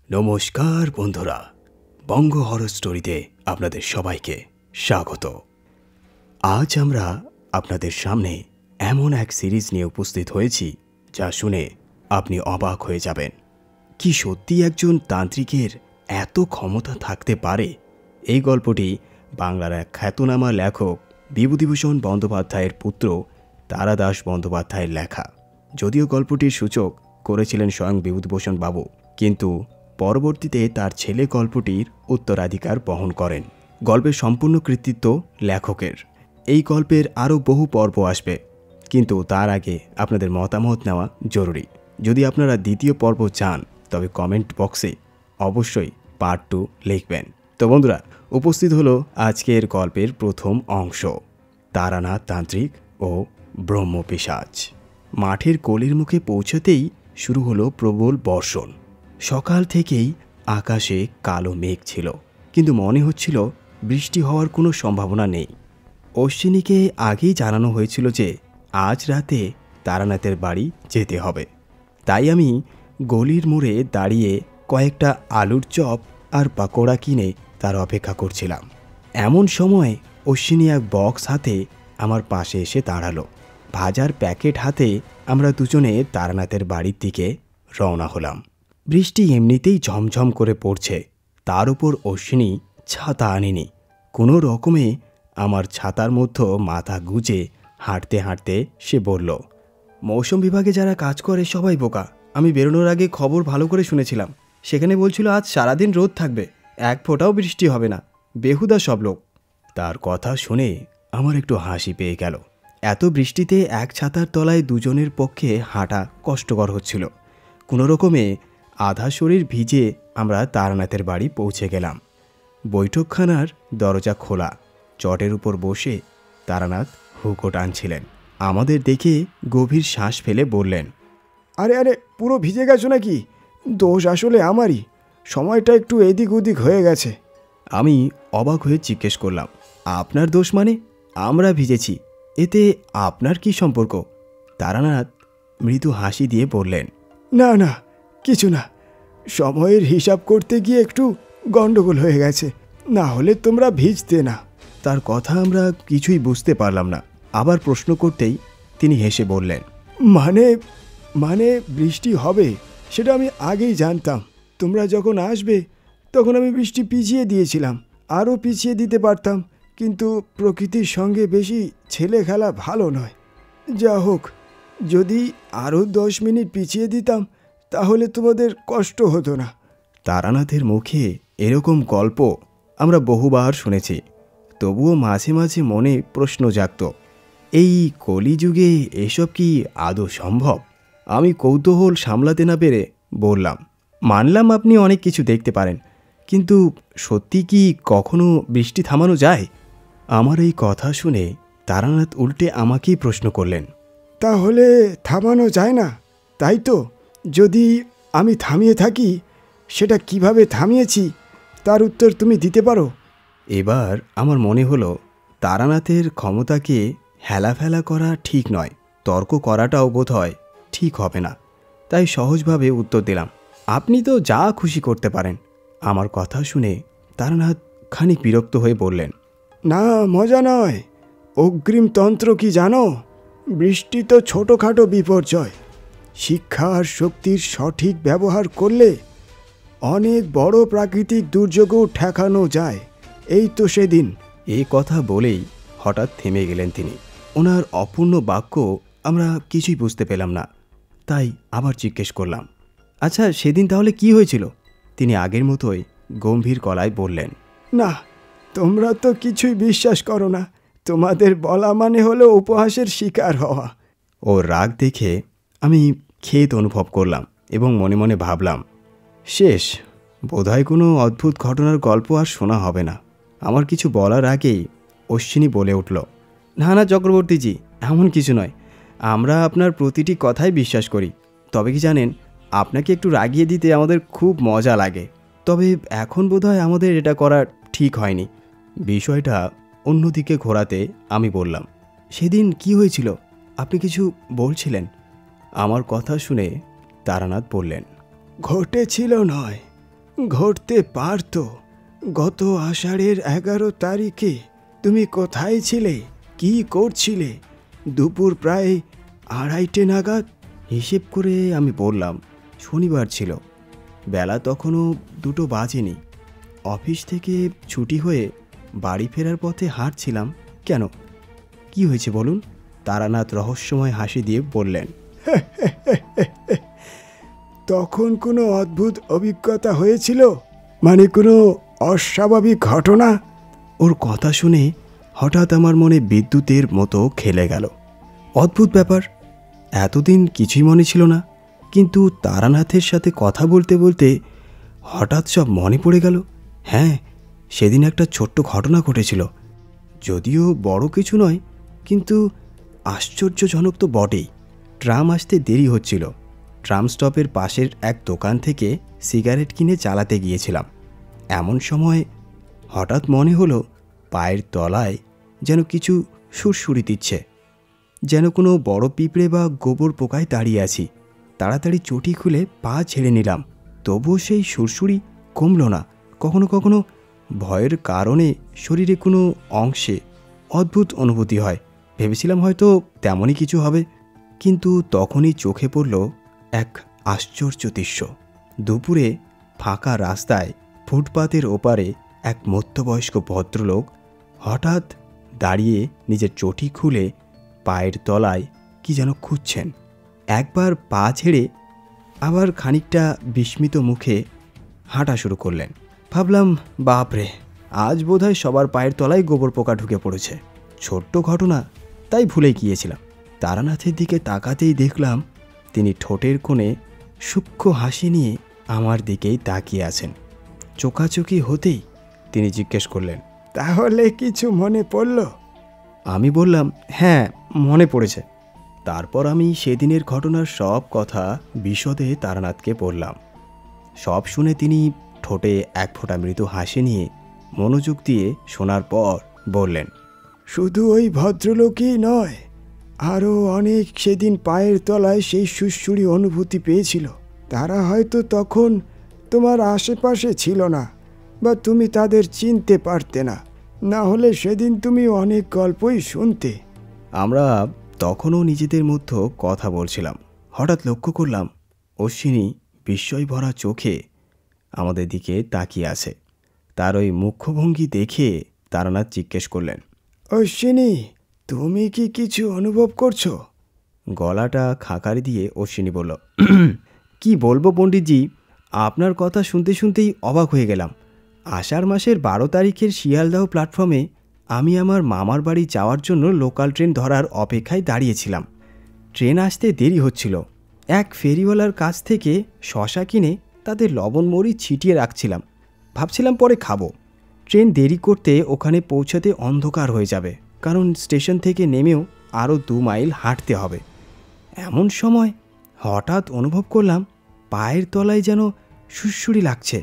নমস্কার বন্ধুরা, বঙ্গ হরর স্টোরিতে আপনাদের সবাইকে স্বাগত। আজ আমরা আপনাদের সামনে এমন এক সিরিজ নিয়ে উপস্থিত হয়েছি যা শুনে আপনি অবাক হয়ে যাবেন। কি সত্যি একজন তান্ত্রিকের এত ক্ষমতা থাকতে পারে? এই গল্পটি বাংলার এক খ্যাতনামা লেখক বিভূতিভূষণ বন্দ্যোপাধ্যায়ের পুত্র তারাদাস বন্দ্যোপাধ্যায়ের লেখা। যদিও গল্পটির সূচক করেছিলেন স্বয়ং বিভূতিভূষণ বাবু, কিন্তু পরবর্তীতে তার ছেলে গল্পটির উত্তরাধিকার বহন করেন। গল্পের সম্পূর্ণ কৃতিত্ব লেখকের। এই গল্পের আরও বহু পর্ব আসবে, কিন্তু তার আগে আপনাদের মতামত নেওয়া জরুরি। যদি আপনারা দ্বিতীয় পর্ব চান তবে কমেন্ট বক্সে অবশ্যই পার্ট 2 লিখবেন। তো বন্ধুরা, উপস্থিত হলো আজকের গল্পের প্রথম অংশ, তারানাথ তান্ত্রিক ও ব্রহ্মপিশাচ। মাঠের কোলের মুখে পৌঁছতেই শুরু হলো প্রবল বর্ষণ। সকাল থেকেই আকাশে কালো মেঘ ছিল, কিন্তু মনে হচ্ছিল বৃষ্টি হওয়ার কোনো সম্ভাবনা নেই। অশ্বিনীকে আগেই জানানো হয়েছিল যে আজ রাতে তারানাথের বাড়ি যেতে হবে, তাই আমি গলির মোড়ে দাঁড়িয়ে কয়েকটা আলুর চপ আর পাকোড়া কিনে তার অপেক্ষা করছিলাম। এমন সময় অশ্বিনী এক বক্স হাতে আমার পাশে এসে দাঁড়ালো। ভাজার প্যাকেট হাতে আমরা দুজনে তারানাথের বাড়ির দিকে রওনা হলাম। বৃষ্টি এমনিতেই ঝমঝম করে পড়ছে, তার উপর অশ্বিনী ছাতা আনেনি। কোনো রকমে আমার ছাতার মধ্যে মাথা গুজে হাঁটতে হাঁটতে সে বলল, মৌসুম বিভাগে যারা কাজ করে সবাই বোকা। আমি বেরোনোর আগে খবর ভালো করে শুনেছিলাম, সেখানে বলছিল আজ সারাদিন রোদ থাকবে, এক ফোঁটাও বৃষ্টি হবে না। বেহুদা সব লোক। তার কথা শুনে আমার একটু হাসি পেয়ে গেল। এত বৃষ্টিতে এক ছাতার তলায় দুজনের পক্ষে হাঁটা কষ্টকর হচ্ছিল। কোনো রকমে আধা শরীর ভিজে আমরা তারানাথের বাড়ি পৌঁছে গেলাম। বৈঠকখানার দরজা খোলা। চটের উপর বসে তারানাথ হুঁকো টানছিলেন। আমাদের দেখে গভীর শ্বাস ফেলে বললেন, আরে পুরো ভিজে গেছো নাকি? দোষ আসলে আমারই, সময়টা একটু এদিক ওদিক হয়ে গেছে। আমি অবাক হয়ে জিজ্ঞেস করলাম, আপনার দোষ মানে? আমরা ভিজেছি, এতে আপনার কি সম্পর্ক? তারানাথ মৃদু হাসি দিয়ে বললেন, না কিছু না, সময়ের হিসাব করতে গিয়ে একটু গন্ডগোল হয়ে গেছে, না হলে তোমরা ভিজতে না। তার কথা আমরা কিছুই বুঝতে পারলাম না। আবার প্রশ্ন করতেই তিনি হেসে বললেন, মানে বৃষ্টি হবে সেটা আমি আগেই জানতাম। তোমরা যখন আসবে তখন আমি বৃষ্টি পিছিয়ে দিয়েছিলাম, আরও পিছিয়ে দিতে পারতাম, কিন্তু প্রকৃতির সঙ্গে বেশি ছেলে খেলা ভালো নয়। যা হোক, যদি আরও 10 মিনিট পিছিয়ে দিতাম তাহলে তোমাদের কষ্ট হতো না। তারানাথের মুখে এরকম গল্প আমরা বহুবার শুনেছি, তবুও মাঝে মাঝে মনে প্রশ্ন জাগত, এই কলিযুগে এসব কি আদৌ সম্ভব? আমি কৌতূহল সামলাতে না পেরে বললাম, মানলাম আপনি অনেক কিছু দেখতে পারেন, কিন্তু সত্যি কি কখনো বৃষ্টি থামানো যায়? আমার এই কথা শুনে তারানাথ উল্টে আমাকেই প্রশ্ন করলেন, তাহলে থামানো যায় না, তাই তো? যদি আমি থামিয়ে থাকি, সেটা কিভাবে থামিয়েছি তার উত্তর তুমি দিতে পারো? এবার আমার মনে হলো তারানাথের ক্ষমতাকে হেলাফেলা করা ঠিক নয়, তর্ক করাটাও বোধ হয় ঠিক হবে না। তাই সহজভাবে উত্তর দিলাম, আপনি তো যা খুশি করতে পারেন। আমার কথা শুনে তারানাথ খানিক বিরক্ত হয়ে বললেন, না, মজা নয়। অগ্রিম তন্ত্র কি জানো? বৃষ্টি তো ছোটোখাটো বিপর্যয়, শিক্ষা আর শক্তির সঠিক ব্যবহার করলে অনেক বড় প্রাকৃতিক দুর্যোগও ঠেকানো যায়। এই তো সেদিন। এই কথা বলেই হঠাৎ থেমে গেলেন তিনি। ওনার অপূর্ণ বাক্য আমরা কিছুই বুঝতে পেলাম না, তাই আবার জিজ্ঞেস করলাম, আচ্ছা সেদিন তাহলে কি হয়েছিল? তিনি আগের মতোই গম্ভীর গলায় বললেন, না, তোমরা তো কিছুই বিশ্বাস করো না। তোমাদের বলা মানে হলো উপহাসের শিকার হওয়া। ও রাগ দেখে আমি খেদ অনুভব করলাম এবং মনে মনে ভাবলাম, শেষ, বোধহয় কোনো অদ্ভুত ঘটনার গল্প আর শোনা হবে না। আমার কিছু বলার আগেই অশ্বিনী বলে উঠল, না চক্রবর্তীজি, এমন কিছু নয়, আমরা আপনার প্রতিটি কথাই বিশ্বাস করি। তবে কি জানেন, আপনাকে একটু রাগিয়ে দিতে আমাদের খুব মজা লাগে, তবে এখন বোধহয় আমাদের এটা করা ঠিক হয়নি। বিষয়টা অন্যদিকে ঘোরাতে আমি বললাম, সেদিন কি হয়েছিল? আপনি কিছু বলছিলেন। আমার কথা শুনে তারানাথ বললেন, ঘটেছিল নয়, ঘটতে পারতো। গত আষাঢ়ের 11 তারিখে তুমি কোথায় ছিলে, কি করছিলে? দুপুর প্রায় 2:30 নাগাদ। হিসেব করে আমি বললাম, শনিবার ছিল, বেলা তখনও 2টো বাজেনি। অফিস থেকে ছুটি হয়ে বাড়ি ফেরার পথে হাঁটছিলাম। কেন, কি হয়েছে বলুন? তারানাথ রহস্যময় হাসি দিয়ে বললেন, তখন কোনো অদ্ভুত অভিজ্ঞতা হয়েছিল? মানে কোনো অস্বাভাবিক ঘটনা? ওর কথা শুনে হঠাৎ আমার মনে বিদ্যুতের মতো খেলে গেল। অদ্ভুত ব্যাপার, এতদিন কিছুই মনে ছিল না, কিন্তু তারানাথের সাথে কথা বলতে বলতে হঠাৎ সব মনে পড়ে গেল। হ্যাঁ, সেদিন একটা ছোট্ট ঘটনা ঘটেছিল, যদিও বড় কিছু নয়, কিন্তু আশ্চর্যজনক তো বটেই। ট্রাম আসতে দেরি হচ্ছিল। ট্রাম স্টপের পাশের এক দোকান থেকে সিগারেট কিনে চালাতে গিয়েছিলাম। এমন সময় হঠাৎ মনে হলো পায়ের তলায় যেন কিছু সুরসুরি দিচ্ছে, যেন কোনো বড় পিঁপড়ে বা গোবর পোকায় দাঁড়িয়ে আছি। তাড়াতাড়ি চটি খুলে পা ছেড়ে নিলাম, তবুও সেই সুরসুরি কমল না। কখনো কখনো ভয়ের কারণে শরীরে কোনো অংশে অদ্ভুত অনুভূতি হয়। ভেবেছিলাম হয়তো তেমনই কিছু হবে, কিন্তু তখনই চোখে পড়ল এক আশ্চর্য দৃশ্য। দুপুরে ফাঁকা রাস্তায় ফুটপাতের ওপারে এক মধ্যবয়স্ক ভদ্রলোক হঠাৎ দাঁড়িয়ে নিজের চটি খুলে পায়ের তলায় কি যেন খুঁজছেন। একবার পা ছেড়ে আবার খানিকটা বিস্মিত মুখে হাঁটা শুরু করলেন। ভাবলাম, বাপরে, আজ বোধহয় সবার পায়ের তলায় গোবর পোকা ঢুকে পড়েছে। ছোট্ট ঘটনা, তাই ভুলে গিয়েছিলাম। তারানাথের দিকে তাকাতেই দেখলাম তিনি ঠোঁটের কোণে সূক্ষ্ম হাসি নিয়ে আমার দিকেই তাকিয়ে আছেন। চোখাচোখি হতেই তিনি জিজ্ঞেস করলেন, তাহলে কিছু মনে পড়ল? আমি বললাম, হ্যাঁ, মনে পড়েছে। তারপর আমি সেদিনের ঘটনার সব কথা বিশদে তারানাথকে বললাম। সব শুনে তিনি ঠোঁটে এক ফোঁটা মৃদু হাসি নিয়ে মনোযোগ দিয়ে শোনার পর বললেন, শুধু ওই ভদ্রলোকই নয়, আরও অনেক সেদিন পায়ের তলায় সেই সুরসুরি অনুভূতি পেয়েছিল। তারা হয়তো তখন তোমার আশেপাশে ছিল না, বা তুমি তাদের চিনতে পারতে না। না হলে সেদিন তুমি অনেক গল্পই শুনতে। আমরা তখনও নিজেদের মধ্যে কথা বলছিলাম। হঠাৎ লক্ষ্য করলাম অশ্বিনী বিস্ময় ভরা চোখে আমাদের দিকে তাকিয়ে আছে। তার ওই মুখভঙ্গি দেখে তারানাথ জিজ্ঞেস করলেন, অশ্বিনী, তুমি কি কিছু অনুভব করছো? গলাটা খাকারি দিয়ে অশ্বিনী বলল, কি বলবো পণ্ডিতজি, আপনার কথা শুনতে শুনতেই অবাক হয়ে গেলাম। আষাঢ় মাসের 12 তারিখের শিয়ালদাহ প্ল্যাটফর্মে আমি আমার মামার বাড়ি যাওয়ার জন্য লোকাল ট্রেন ধরার অপেক্ষায় দাঁড়িয়েছিলাম। ট্রেন আসতে দেরি হচ্ছিল। এক ফেরিওয়ালার কাছ থেকে শশা কিনে তাদের লবণ মরিচ ছিটিয়ে রাখছিলাম। ভাবছিলাম পরে খাবো। ট্রেন দেরি করতে ওখানে পৌঁছাতে অন্ধকার হয়ে যাবে, কারণ স্টেশন থেকে নেমেও আরও 2 মাইল হাঁটতে হবে। এমন সময় হঠাৎ অনুভব করলাম পায়ের তলায় যেন সুরসুরি লাগছে।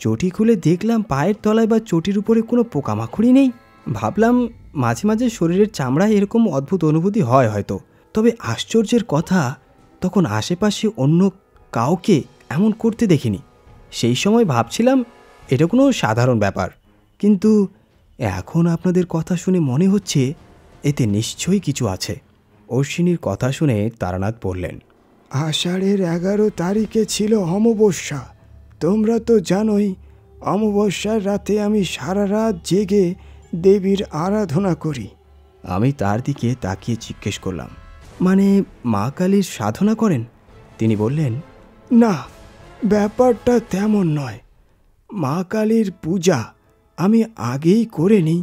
চটি খুলে দেখলাম পায়ের তলায় বা চটির উপরে কোনো পোকামাকড়ই নেই। ভাবলাম মাঝে মাঝে শরীরের চামড়ায় এরকম অদ্ভুত অনুভূতি হয় হয়তো। তবে আশ্চর্যের কথা, তখন আশেপাশে অন্য কাউকে এমন করতে দেখিনি। সেই সময় ভাবছিলাম এটা কোনো সাধারণ ব্যাপার, কিন্তু এখন আপনাদের কথা শুনে মনে হচ্ছে এতে নিশ্চয়ই কিছু আছে। অশ্বিনীর কথা শুনে তারানাথ বললেন, আষাঢ়ের 11 তারিখে ছিল অমাবস্যা। তোমরা তো জানোই, অমাবস্যার রাতে আমি সারা রাত জেগে দেবীর আরাধনা করি। আমি তার দিকে তাকিয়ে জিজ্ঞেস করলাম, মানে মা কালীর সাধনা করেন? তিনি বললেন, না, ব্যাপারটা তেমন নয়। মা কালীর পূজা আমি আগেই করে নিই,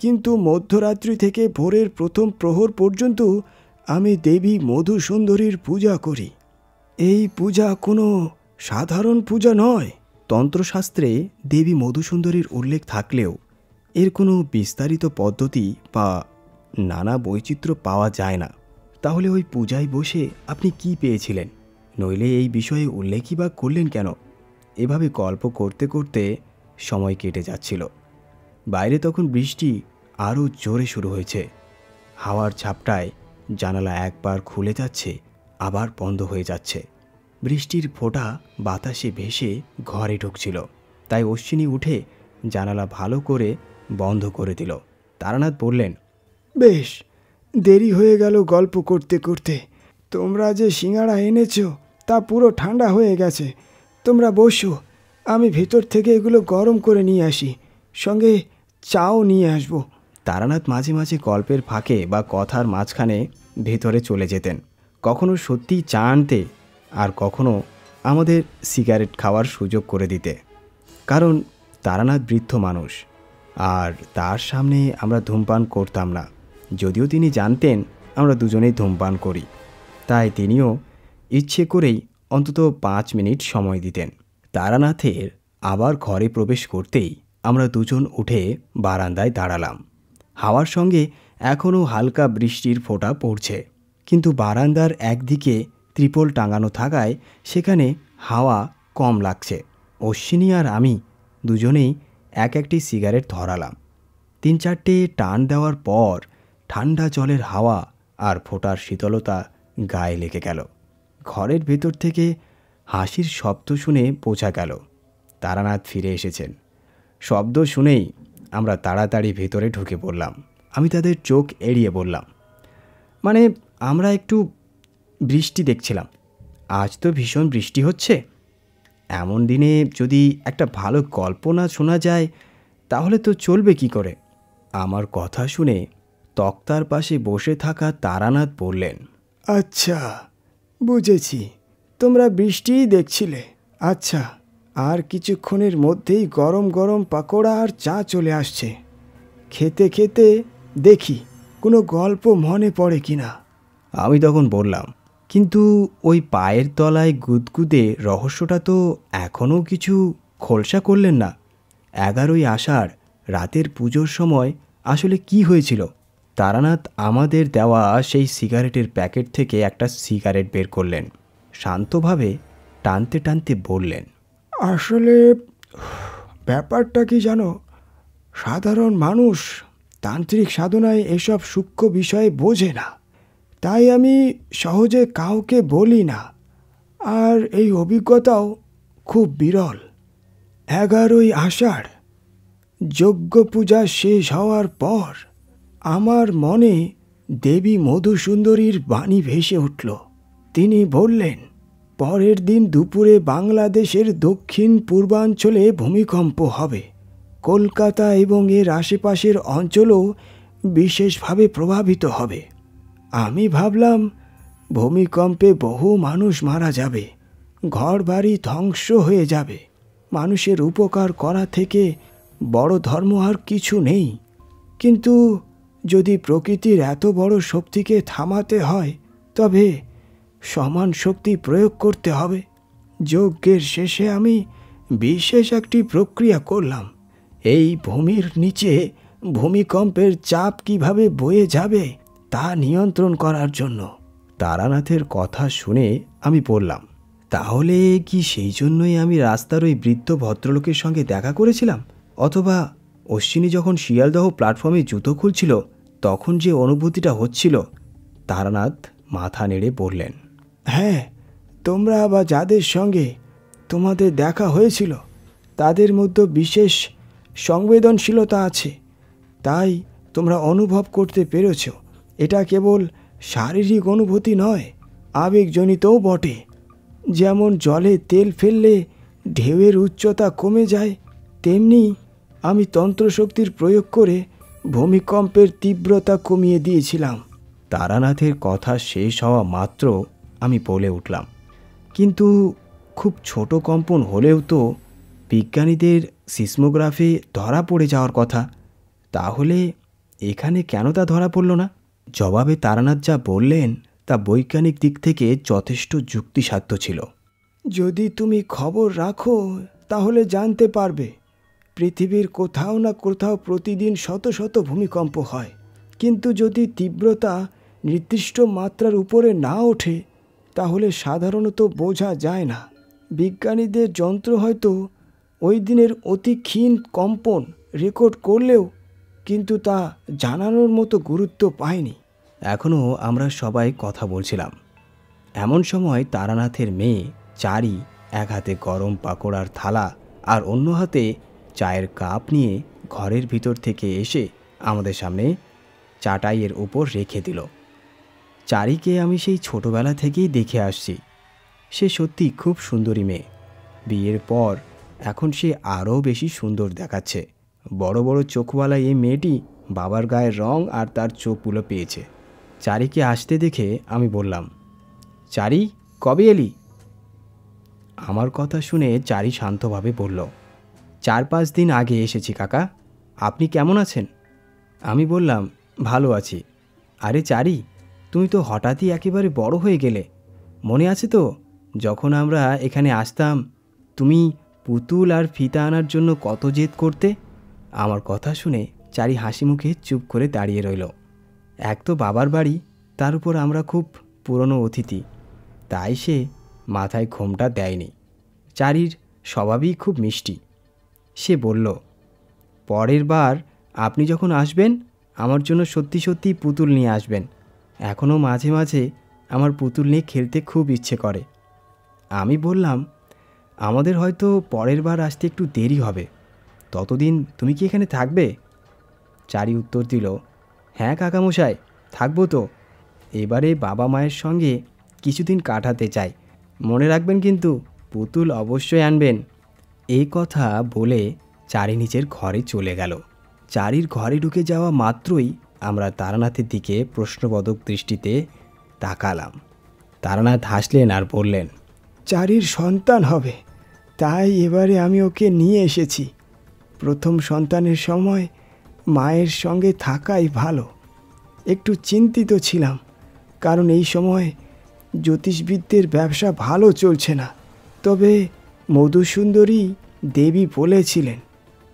কিন্তু মধ্যরাত্রি থেকে ভোরের প্রথম প্রহর পর্যন্ত আমি দেবী মধুসুন্দরীর পূজা করি। এই পূজা কোনো সাধারণ পূজা নয়। তন্ত্রশাস্ত্রে দেবী মধুসুন্দরীর উল্লেখ থাকলেও এর কোনো বিস্তারিত পদ্ধতি বা নানা বৈচিত্র্য পাওয়া যায় না। তাহলে ওই পূজায় বসে আপনি কি পেয়েছিলেন? নইলে এই বিষয়ে উল্লেখই বা করলেন কেন? এভাবে গল্প করতে করতে সময় কেটে যাচ্ছিল। বাইরে তখন বৃষ্টি আরও জোরে শুরু হয়েছে। হাওয়ার ঝাপটায় জানালা একবার খুলে যাচ্ছে, আবার বন্ধ হয়ে যাচ্ছে। বৃষ্টির ফোঁটা বাতাসে ভেসে ঘরে ঢুকছিল। তাই অশ্বিনী উঠে জানালা ভালো করে বন্ধ করে দিল। তারানাথ বললেন, বেশ, দেরি হয়ে গেল গল্প করতে করতে। তোমরা যে সিঙাড়া এনেছো তা পুরো ঠান্ডা হয়ে গেছে। তোমরা বসো, আমি ভেতর থেকে এগুলো গরম করে নিয়ে আসি, সঙ্গে চাও নিয়ে আসবো। তারানাথ মাঝে মাঝে গল্পের ফাঁকে বা কথার মাঝখানে ভেতরে চলে যেতেন। কখনো সত্যিই চা আনতে, আর কখনো আমাদের সিগারেট খাওয়ার সুযোগ করে দিতে। কারণ তারানাথ বৃদ্ধ মানুষ, আর তার সামনে আমরা ধূমপান করতাম না। যদিও তিনি জানতেন আমরা দুজনেই ধূমপান করি, তাই তিনিও ইচ্ছে করেই অন্তত 5 মিনিট সময় দিতেন। তারানাথের আবার ঘরে প্রবেশ করতেই আমরা দুজন উঠে বারান্দায় দাঁড়ালাম। হাওয়ার সঙ্গে এখনও হালকা বৃষ্টির ফোঁটা পড়ছে, কিন্তু বারান্দার একদিকে ত্রিপল টাঙানো থাকায় সেখানে হাওয়া কম লাগছে। অশ্বিনী আর আমি দুজনেই এক একটি সিগারেট ধরালাম। 3-4টে টান দেওয়ার পর ঠান্ডা জলের হাওয়া আর ফোঁটার শীতলতা গায়ে লেগে গেল। ঘরের ভেতর থেকে হাসির শব্দ শুনে বোঝা গেল তারানাথ ফিরে এসেছেন। শব্দ শুনেই আমরা তাড়াতাড়ি ভেতরে ঢুকে পড়লাম। আমি তাদের চোখ এড়িয়ে বললাম, মানে আমরা একটু বৃষ্টি দেখছিলাম। আজ তো ভীষণ বৃষ্টি হচ্ছে। এমন দিনে যদি একটা ভালো গল্প না শোনা যায় তাহলে তো চলবে কি করে? আমার কথা শুনে তক্তার পাশে বসে থাকা তারানাথ বললেন, আচ্ছা, বুঝেছি, তোমরা বৃষ্টিই দেখছিলে। আচ্ছা, আর কিছুক্ষণের মধ্যেই গরম গরম পাকোড়া আর চা চলে আসছে। খেতে খেতে দেখি কোনো গল্প মনে পড়ে কিনা। আমি তখন বললাম, কিন্তু ওই পায়ের তলায় গুদগুদে রহস্যটা তো এখনও কিছু খোলসা করলেন না। 11ই আষাঢ় রাতের পুজোর সময় আসলে কি হয়েছিল? তারানাথ আমাদের দেওয়া সেই সিগারেটের প্যাকেট থেকে একটা সিগারেট বের করলেন। শান্তভাবে টানতে টানতে বললেন, আসলে ব্যাপারটা কি জানো, সাধারণ মানুষ তান্ত্রিক সাধনায় এসব সূক্ষ্ম বিষয়ে বোঝে না, তাই আমি সহজে কাউকে বলি না। আর এই অভিজ্ঞতাও খুব বিরল। 11ই আষাঢ় যজ্ঞ পূজা শেষ হওয়ার পর আমার মনে দেবী মধুসুন্দরীর বাণী ভেসে উঠল। তিনি বললেন, পরের দিন দুপুরে বাংলাদেশের দক্ষিণ পূর্বাঞ্চলে ভূমিকম্প হবে। কলকাতা এবং এর আশেপাশের অঞ্চলও বিশেষভাবে প্রভাবিত হবে। আমি ভাবলাম, ভূমিকম্পে বহু মানুষ মারা যাবে, ঘরবাড়ি ধ্বংস হয়ে যাবে। মানুষের উপকার করা থেকে বড় ধর্ম আর কিছু নেই। কিন্তু যদি প্রকৃতির এত বড় শক্তিকে থামাতে হয় তবে সমান শক্তি প্রয়োগ করতে হবে। যজ্ঞের শেষে আমি বিশেষ একটি প্রক্রিয়া করলাম, এই ভূমির নিচে ভূমিকম্পের চাপ কিভাবে বয়ে যাবে তা নিয়ন্ত্রণ করার জন্য। তারানাথের কথা শুনে আমি বললাম, তাহলে কি সেই জন্যই আমি রাস্তার ওই বৃদ্ধ ভদ্রলোকের সঙ্গে দেখা করেছিলাম? অথবা অশ্বিনী যখন শিয়ালদহ প্ল্যাটফর্মে জুতো খুলছিল তখন যে অনুভূতিটা হচ্ছিল? তারানাথ মাথা নেড়ে বললেন, হ্যাঁ, তোমরা বা যাদের সঙ্গে তোমাদের দেখা হয়েছিল তাদের মধ্যে বিশেষ সংবেদনশীলতা আছে, তাই তোমরা অনুভব করতে পেরেছ। এটা কেবল শারীরিক অনুভূতি নয়, আবেগজনিতও বটে। যেমন জলে তেল ফেললে ঢেউয়ের উচ্চতা কমে যায়, তেমনি আমি তন্ত্রশক্তির প্রয়োগ করে ভূমিকম্পের তীব্রতা কমিয়ে দিয়েছিলাম। তারানাথের কথা শেষ হওয়া মাত্র আমি বলে উঠলাম, কিন্তু খুব ছোট কম্পন হলেও তো বিজ্ঞানীদের সিসমোগ্রাফে ধরা পড়ে যাওয়ার কথা। তাহলে এখানে কেন তা ধরা পড়ল না? জবাবে তারানাথ যা বললেন তা বৈজ্ঞানিক দিক থেকে যথেষ্ট যুক্তিসাধ্য ছিল। যদি তুমি খবর রাখো তাহলে জানতে পারবে, পৃথিবীর কোথাও না কোথাও প্রতিদিন শত শত ভূমিকম্প হয়, কিন্তু যদি তীব্রতা নির্দিষ্ট মাত্রার উপরে না ওঠে তাহলে সাধারণত বোঝা যায় না। বিজ্ঞানীদের যন্ত্র হয়তো ওই দিনের অতি ক্ষীণ কম্পন রেকর্ড করলেও কিন্তু তা জানানোর মতো গুরুত্ব পায়নি। এখনও আমরা সবাই কথা বলছিলাম। এমন সময় তারানাথের মেয়ে চারি এক হাতে গরম পাকোড়ার থালা আর অন্য হাতে চায়ের কাপ নিয়ে ঘরের ভিতর থেকে এসে আমাদের সামনে চাটাইয়ের উপর রেখে দিল। চারিকে আমি সেই ছোটবেলা থেকেই দেখে আসছি। সে সত্যি খুব সুন্দরী মেয়ে। বিয়ের পর এখন সে আরও বেশি সুন্দর দেখাচ্ছে। বড় বড় চোখওয়ালা এই মেয়েটি বাবার গায়ের রং আর তার চোখগুলো পেয়েছে। চারিকে আসতে দেখে আমি বললাম, চারি, কবে এলি? আমার কথা শুনে চারি শান্তভাবে বলল, 4-5 দিন আগে এসেছি কাকা। আপনি কেমন আছেন? আমি বললাম, ভালো আছি। আরে চারি, তুমি তো হঠাৎই একেবারে বড় হয়ে গেলে। মনে আছে তো যখন আমরা এখানে আসতাম তুমি পুতুল আর ফিতা আনার জন্য কত জেদ করতে? আমার কথা শুনে চারি হাসি মুখে চুপ করে দাঁড়িয়ে রইল। এক তো বাবার বাড়ি, তার উপর আমরা খুব পুরনো অতিথি, তাই সে মাথায় ঘোমটা দেয়নি। চারির স্বভাবই খুব মিষ্টি। সে বলল, পরের বার আপনি যখন আসবেন আমার জন্য সত্যি সত্যি পুতুল নিয়ে আসবেন। এখনও মাঝে মাঝে আমার পুতুল নিয়ে খেলতে খুব ইচ্ছে করে। আমি বললাম, আমাদের হয়তো পরের বার আসতে একটু দেরি হবে, ততদিন তুমি কি এখানে থাকবে? চারি উত্তর দিল, হ্যাঁ কাকামশাই, থাকবো তো। এবারে বাবা মায়ের সঙ্গে কিছুদিন কাটাতে চাই। মনে রাখবেন কিন্তু, পুতুল অবশ্যই আনবেন। এই কথা বলে চারি নিজের ঘরে চলে গেল। চারির ঘরে ঢুকে যাওয়া মাত্রই আমরা তারানাথের দিকে প্রশ্নবোধক দৃষ্টিতে তাকালাম। তারানাথ হাসলেন আর বললেন, চারির সন্তান হবে, তাই এবারে আমি ওকে নিয়ে এসেছি। প্রথম সন্তানের সময় মায়ের সঙ্গে থাকাই ভালো। একটু চিন্তিত ছিলাম, কারণ এই সময় জ্যোতিষবিদদের ব্যবসা ভালো চলছে না। তবে মধুসুন্দরী দেবী বলেছিলেন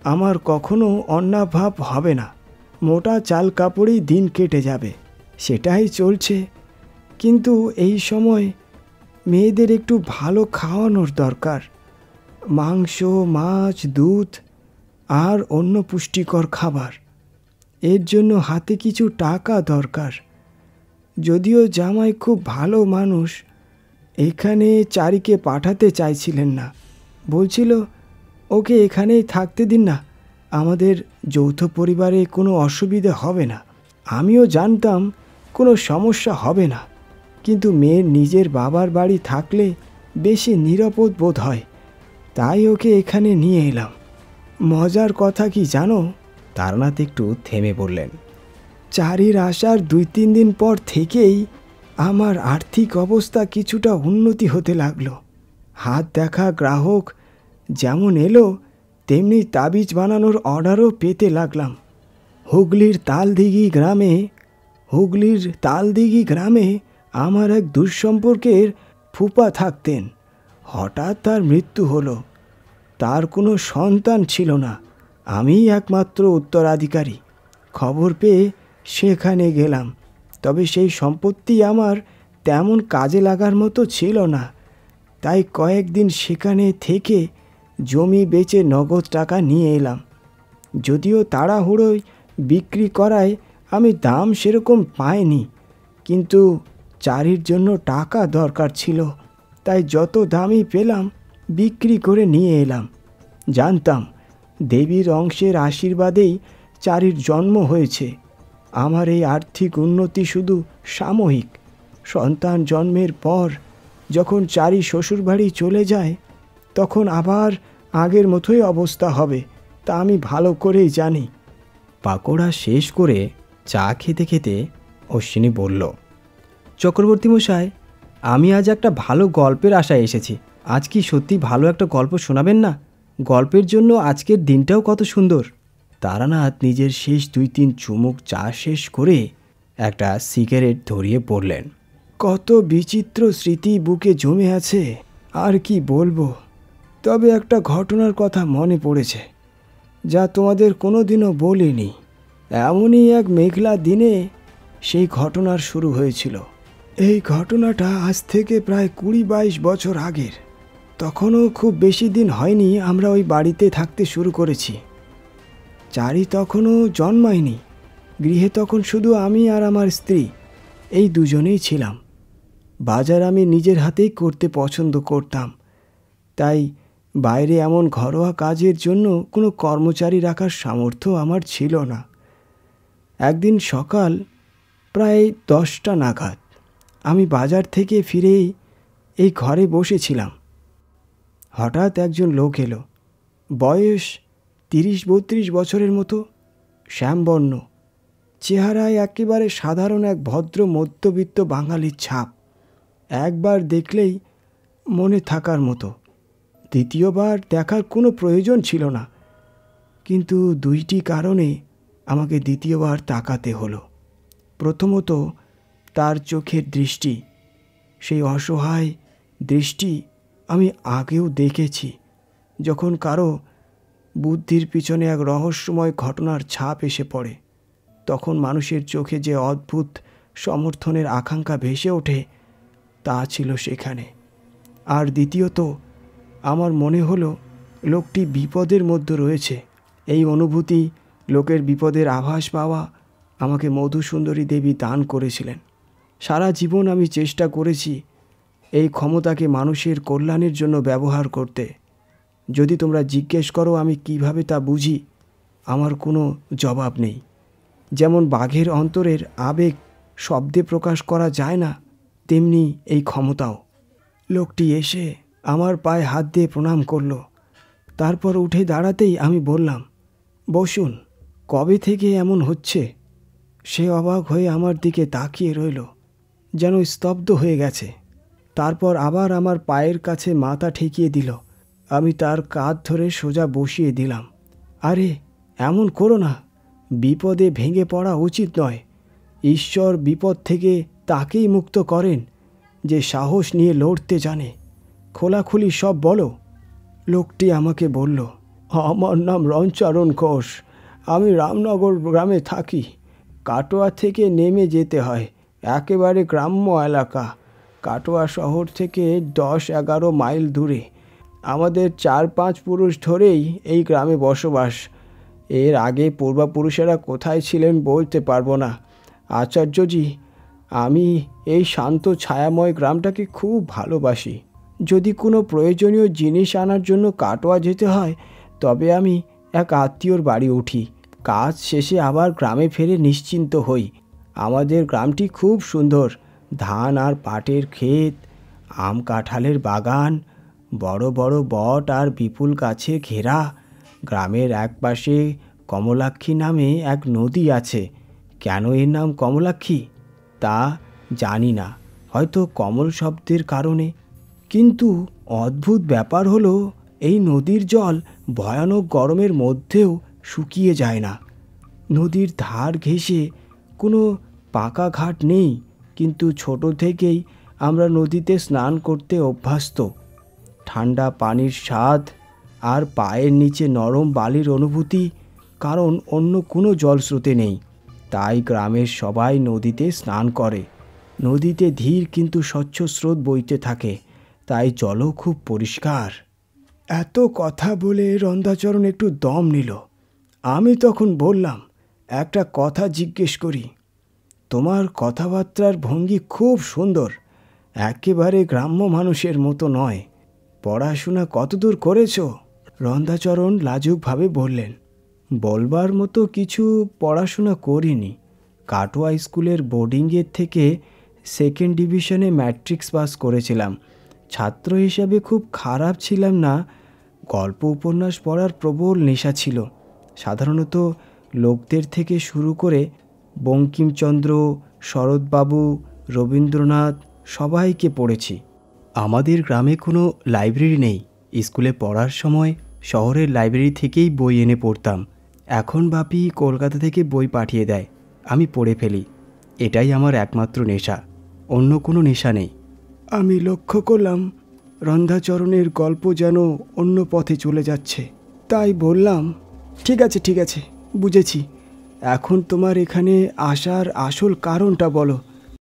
আমার কখনো অন্নাভাব হবে না, মোটা চাল কাপড়েই দিন কেটে যাবে। সেটাই চলছে। কিন্তু এই সময় মেয়েদের একটু ভালো খাওয়ানোর দরকার। মাংস, মাছ, দুধ আর অন্য পুষ্টিকর খাবার। এর জন্য হাতে কিছু টাকা দরকার। যদিও জামাই খুব ভালো মানুষ, এখানে চারিকে পাঠাতে চাইছিলেন না। বলছিল ওকে এখানেই থাকতে দিন না, আমাদের যৌথ পরিবারে কোনো অসুবিধে হবে না। আমিও জানতাম কোনো সমস্যা হবে না, কিন্তু মেয়ের নিজের বাবার বাড়ি থাকলে বেশি নিরাপদ বোধ হয়, তাই ওকে এখানে নিয়ে এলাম। মজার কথা কি জানো? তারানাথ একটু থেমে বললেন, চারির আসার 2-3 দিন পর থেকেই আমার আর্থিক অবস্থা কিছুটা উন্নতি হতে লাগলো। হাত দেখা গ্রাহক যেমন এলো, তেমনি তাবিজ বানানোর অর্ডারও পেতে লাগলাম। হুগলির তালদিঘি গ্রামে আমার এক দুঃসম্পর্কের ফুপা থাকতেন। হঠাৎ তার মৃত্যু হলো। তার কোনো সন্তান ছিল না, আমিই একমাত্র উত্তরাধিকারী। খবর পেয়ে সেখানে গেলাম, তবে সেই সম্পত্তি আমার তেমন কাজে লাগার মতো ছিল না। তাই কয়েকদিন সেখানে থেকে জমি বেচে নগদ টাকা নিয়ে এলাম। যদিও তাড়াহুড়োয় বিক্রি করায় আমি দাম সেরকম পাইনি, কিন্তু চারির জন্য টাকা দরকার ছিল, তাই যত দামই পেলাম বিক্রি করে নিয়ে এলাম। জানতাম দেবীর অংশের আশীর্বাদেই চারির জন্ম হয়েছে। আমার এই আর্থিক উন্নতি শুধু সাময়িক। সন্তান জন্মের পর যখন চারি শ্বশুরবাড়ি চলে যায়, তখন আবার আগের মতোই অবস্থা হবে, তা আমি ভালো করেই জানি। পাকোড়া শেষ করে চা খেতে খেতে অশ্বিনী বলল, চক্রবর্তী মশাই, আমি আজ একটা ভালো গল্পের আশায় এসেছি। আজ কি সত্যি ভালো একটা গল্প শোনাবেন না? গল্পের জন্য আজকের দিনটাও কত সুন্দর। তারানাথ নিজের শেষ 2-3 চুমুক চা শেষ করে একটা সিগারেট ধরিয়ে পড়লেন, কত বিচিত্র স্মৃতি বুকে জমে আছে, আর কি বলবো। তবে একটা ঘটনার কথা মনে পড়েছে, যা তোমাদের কোনোদিনও বলিনি। এমনই এক মেঘলা দিনে সেই ঘটনার শুরু হয়েছিল। এই ঘটনাটা আজ থেকে প্রায় 20-22 বছর আগের। তখনও খুব বেশি দিন হয়নি আমরা ওই বাড়িতে থাকতে শুরু করেছি। চারি তখনও জন্মায়নি। গৃহে তখন শুধু আমি আর আমার স্ত্রী, এই দুজনেই ছিলাম। বাজার আমি নিজের হাতেই করতে পছন্দ করতাম, তাই বাইরে এমন ঘরোয়া কাজের জন্য কোনো কর্মচারী রাখার সামর্থ্য আমার ছিল না। একদিন সকাল প্রায় 10টা নাগাদ আমি বাজার থেকে ফিরেই এই ঘরে বসেছিলাম। হঠাৎ একজন লোক এলো। বয়স 30-32 বছরের মতো, শ্যামবর্ণ, চেহারায় একেবারে সাধারণ এক ভদ্র মধ্যবিত্ত বাঙালির ছাপ। একবার দেখলেই মনে থাকার মতো। দ্বিতীয়বার দেখার কোনো প্রয়োজন ছিল না, কিন্তু 2টি কারণে আমাকে দ্বিতীয়বার তাকাতে হলো। প্রথমত, তার চোখের দৃষ্টি, সেই অসহায় দৃষ্টি আমি আগেও দেখেছি। যখন কারো বুদ্ধির পিছনে এক রহস্যময় ঘটনার ছাপ এসে পড়ে, তখন মানুষের চোখে যে অদ্ভুত সমর্থনের আকাঙ্ক্ষা ভেসে ওঠে, তা ছিল সেখানে। আর দ্বিতীয়ত, আমার মনে হলো লোকটি বিপদের মধ্যে রয়েছে। এই অনুভূতি, লোকের বিপদের আভাস পাওয়া, আমাকে মধুসুন্দরী দেবী দান করেছিলেন। সারা জীবন আমি চেষ্টা করেছি এই ক্ষমতাকে মানুষের কল্যাণের জন্য ব্যবহার করতে। যদি তোমরা জিজ্ঞেস করো আমি কিভাবে তা বুঝি, আমার কোনো জবাব নেই। যেমন বাঘের অন্তরের আবেগ শব্দে প্রকাশ করা যায় না, তেমনি এই ক্ষমতাও। লোকটি এসে আমার পায়ে হাত দিয়ে প্রণাম করল। তারপর উঠে দাঁড়াতেই আমি বললাম, বসুন। কবে থেকে এমন হচ্ছে? সে অবাক হয়ে আমার দিকে তাকিয়ে রইল, যেন স্তব্ধ হয়ে গেছে। তারপর আবার আমার পায়ের কাছে মাথা ঠেকিয়ে দিল। আমি তার কাঁধ ধরে সোজা বসিয়ে দিলাম। আরে এমন করো না, বিপদে ভেঙে পড়া উচিত নয়। ঈশ্বর বিপদ থেকে তাকেই মুক্ত করেন যে সাহস নিয়ে লড়তে জানে। খোলাখুলি সব বলো। লোকটি আমাকে বলল, আমার নাম রণচরণ ঘোষ, আমি রামনগর গ্রামে থাকি। কাটোয়া থেকে নেমে যেতে হয়, একেবারে গ্রাম্য এলাকা। কাটোয়া শহর থেকে 10-11 মাইল দূরে। আমাদের 4-5 পুরুষ ধরেই এই গ্রামে বসবাস। এর আগে পূর্বপুরুষেরা কোথায় ছিলেন বলতে পারবো না। আচার্যজি, আমি এই শান্ত ছায়াময় গ্রামটাকে খুব ভালোবাসি। যদি কোনো প্রয়োজনীয় জিনিস আনার জন্য কাটোয়া যেতে হয়, তবে আমি এক আত্মীয়র বাড়ি উঠি। কাজ শেষে আবার গ্রামে ফিরে নিশ্চিন্ত হই। আমাদের গ্রামটি খুব সুন্দর। ধান আর পাটের ক্ষেত, আম কাঁঠালের বাগান, বড় বড় বট আর বিপুল গাছে ঘেরা। গ্রামের একপাশে কমলাক্ষী নামে এক নদী আছে। কেন এর নাম কমলাক্ষী তা জানি না, হয়তো কমল শব্দের কারণে। কিন্তু অদ্ভুত ব্যাপার হলো, এই নদীর জল ভয়ানক গরমের মধ্যেও শুকিয়ে যায় না। নদীর ধার ঘেঁষে কোনো পাকা ঘাট নেই, কিন্তু ছোট থেকেই আমরা নদীতে স্নান করতে অভ্যস্ত। ঠান্ডা পানির স্বাদ আর পায়ের নিচে নরম বালির অনুভূতি, কারণ অন্য কোনো জলস্রোতে নেই। তাই গ্রামের সবাই নদীতে স্নান করে। নদীতে ধীর কিন্তু স্বচ্ছ স্রোত বইতে থাকে, তাই জলও খুব পরিষ্কার। এত কথা বলে রন্ধাচরণ একটু দম নিল। আমি তখন বললাম, একটা কথা জিজ্ঞেস করি? তোমার কথাবার্তার ভঙ্গি খুব সুন্দর, একেবারে গ্রাম্য মানুষের মতো নয়। পড়াশোনা কতদূর করেছ? রন্ধাচরণ লাজুকভাবে বললেন, বলবার মতো কিছু পড়াশোনা করিনি। কাটোয়া স্কুলের বোর্ডিংয়ের থেকে 2nd ডিভিশনে ম্যাট্রিক্স পাস করেছিলাম। ছাত্র হিসাবে খুব খারাপ ছিলাম না। গল্প উপন্যাস পড়ার প্রবল নেশা ছিল। সাধারণত লোকদের থেকে শুরু করে বঙ্কিমচন্দ্র, শরৎবাবু, রবীন্দ্রনাথ সবাইকে পড়েছি। আমাদের গ্রামে কোনো লাইব্রেরি নেই। স্কুলে পড়ার সময় শহরের লাইব্রেরি থেকেই বই এনে পড়তাম। এখন বাপি কলকাতা থেকে বই পাঠিয়ে দেয়, আমি পড়ে ফেলি। এটাই আমার একমাত্র নেশা, অন্য কোনো নেশা নেই। আমি লক্ষ্য করলাম রন্ধাচরণের গল্প যেন অন্য পথে চলে যাচ্ছে। তাই বললাম, ঠিক আছে, বুঝেছি। এখন তোমার এখানে আসার আসল কারণটা বলো।